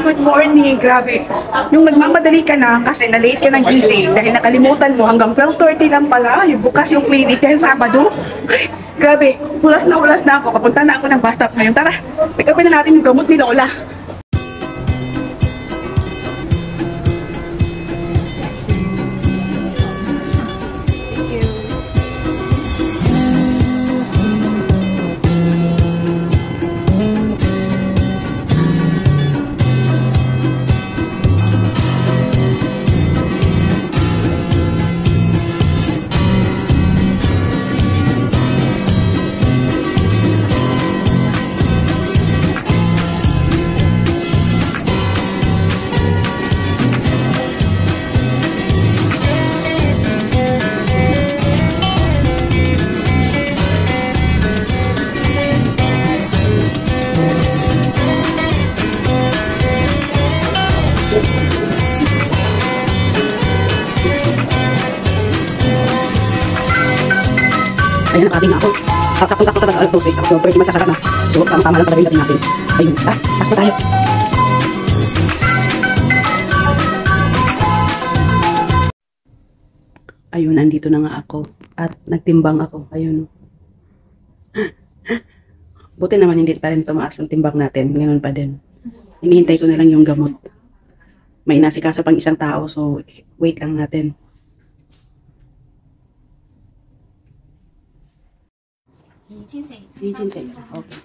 good morning. Grabe. Yung nagmamadali ka na kasi na-late ka ng gising dahil nakalimutan mo hanggang 12:30 lang pala yung bukas yung clinic dahil Sabado. Ay, grabe. Hulas na ako. Papunta na ako ng bus stop ngayon. Tara, pick upin na natin yung gamot ni Lola. Ayan, nakating na ako. Sakto talaga alas 12. Ako, pwede magsasara na. So, tama lang pala yung dating natin. Ayun, taas pa tayo. Ayun, nandito na nga ako. At nagtimbang ako. Ayun. Buti naman hindi pa rin tumaas ang timbang natin. Ganun pa din. Hinihintay ko na lang yung gamot. May inasikaso pang isang tao. So, wait lang natin. $2,400. Okay.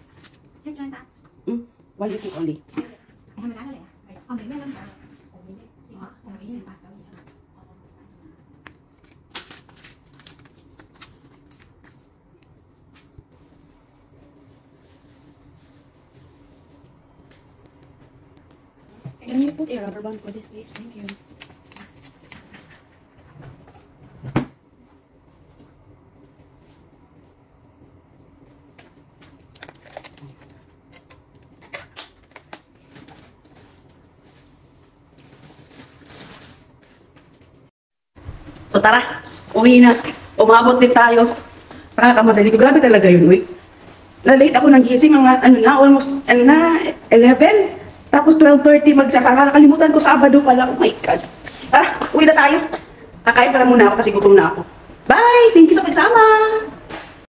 1 visit only. Can you put a rubber band for this, please? Thank you. So tara, uwi na. Umabot din tayo. Nakakamadali ko. Grabe talaga yun, uy. Na-late ako ng gising, mga almost 11. Tapos 12:30 magsasara. Nakalimutan ko Sabado pala. Oh my God. Tara, uwi na tayo. Kakain para muna ako kasi gutom na ako. Bye! Thank you sa pagsama!